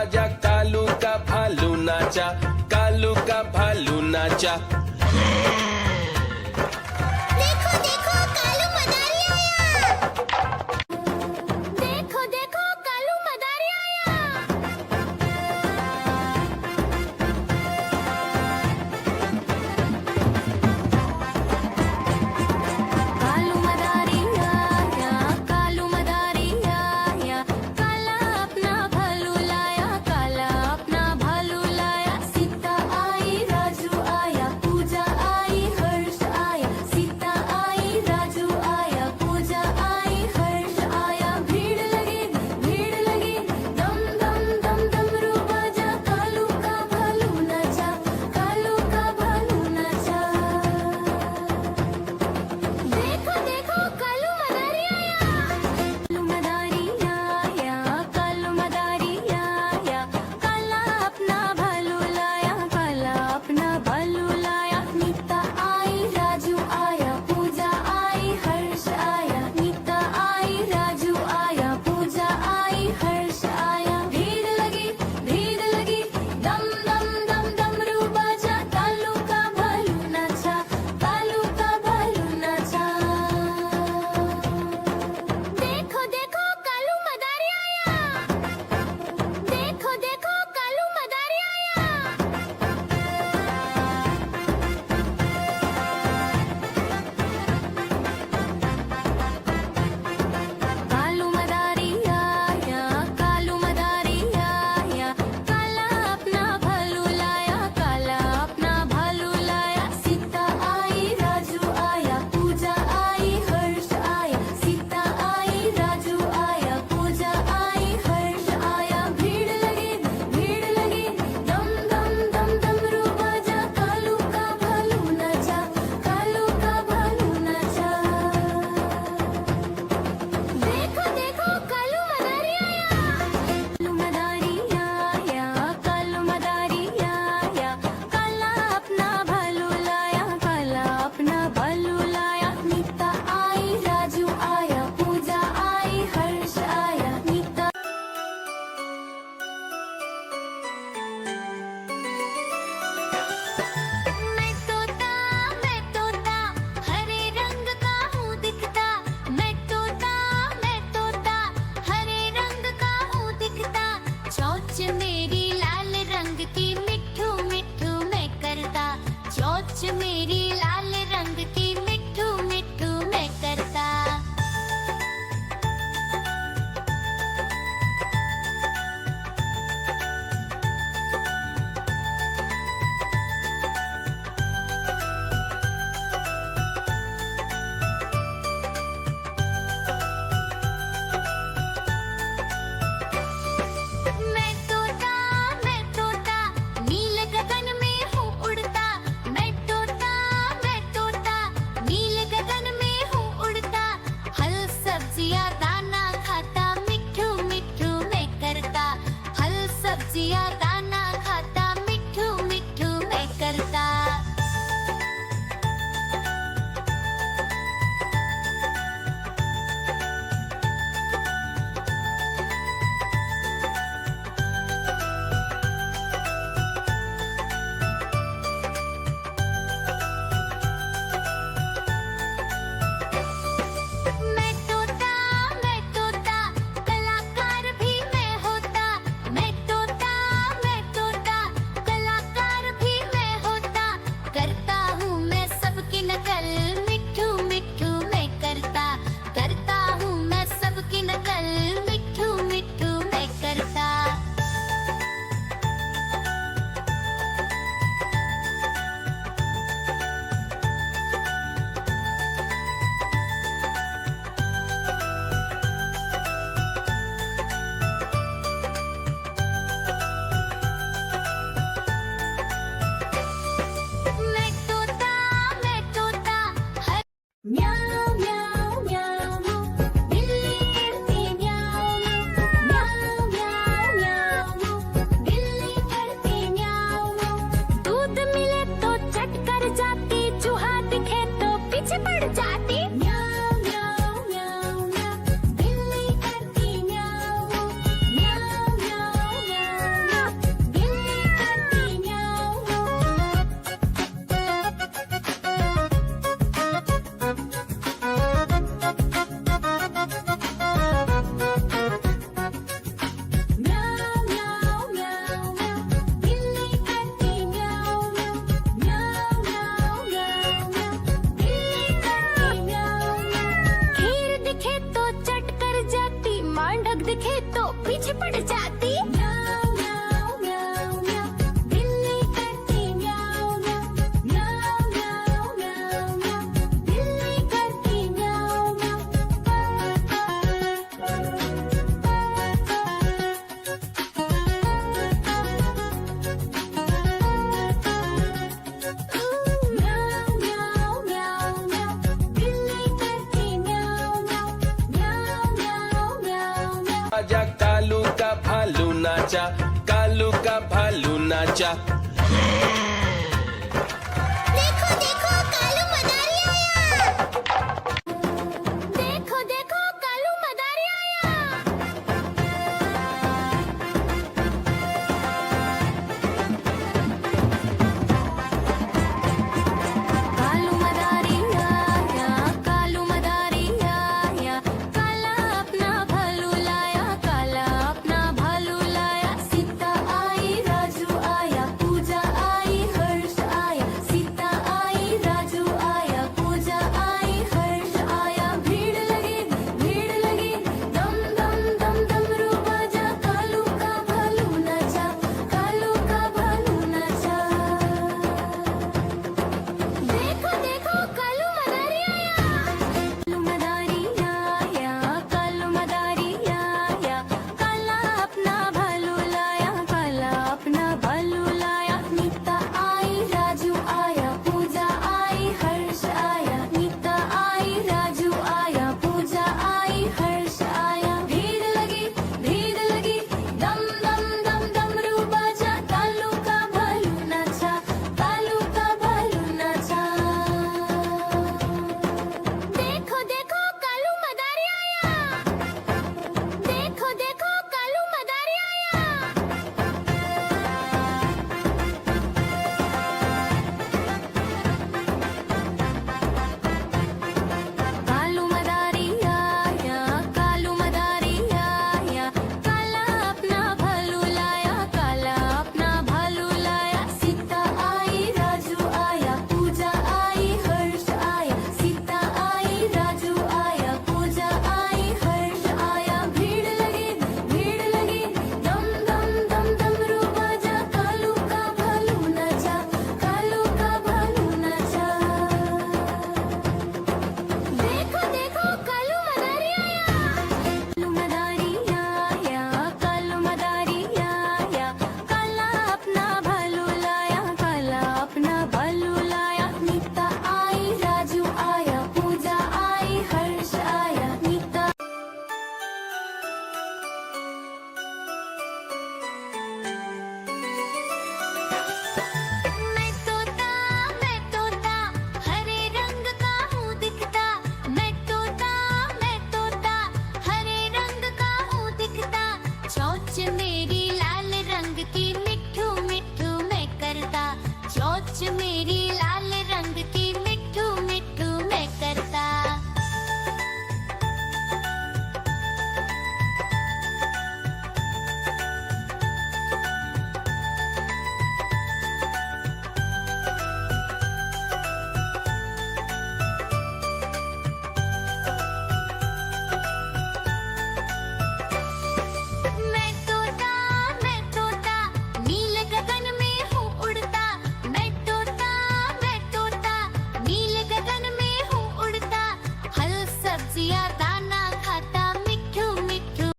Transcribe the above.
बाजा, कालू का भालू नाचा, कालू का भालू नाचा। देखो देखो कालू मदारी आया। देखो देखो कालू मदारी आया। कालू मदारी आया, कालू मदारी आया, काला अपना भालू लाया, काला अपना भालू लाया। सीता आई, राजू आया, पूजा आई, हर्ष आया। सीता आई, राजू आया, पूजा आई, हर्ष आया। भीड़ लगी, दम दम दम डमरू बाजा, कालू का भालू नाचा, कालू का भालू नाचा। देखो देखो कालू मदारी आया। कालू मदारी आया, कालू मदारी आया, काला अपना भालू लाया, काला अपना भालू लाया। नीता आई, राजू आया, पूजा आई, हर्ष आया। नीता आई, राजू आया, पूजा आई, हर्ष आया। भीड़ लगी, दम दम दम डमरू बाजा, कालू का भालू नाचा, कालू का भालू नाचा। देखो देखो कालू मदारी आया। देखो देखो कालू मदारी आया। कालू मदारी आया, कालू मदारी आया, काला अपना भालू लाया, काला अपना भालू लाया। सीता आई, राजू आया, पूजा आई, हर्ष आया। सीता आई, राजू आया, पूजा आई, हर्ष आया। भीड़ लगी, दम दम दम डमरू बाजा, कालू का भालू नाचा, कालू का भालू नाचा। देखो देखो कालू मदारी आया। कालू मदारी आया, कालू मदारी आया, काला अपना भालू लाया, काला अपना भालू लाया। नीता आई, राजू आया, पूजा आई, हर्ष आया। नीता मैं तोता हरे रंग का हूँ दिखता। मैं तोता हरे रंग का हूँ दिखता। चोंच मेरी लाल रंग की, मिट्ठू मिट्ठू मैं करता। चोंच मेरी लाल रंग की, मिट्ठू मिट्ठू मैं करता। मैं तोता नाचा कालू का भालू नाचा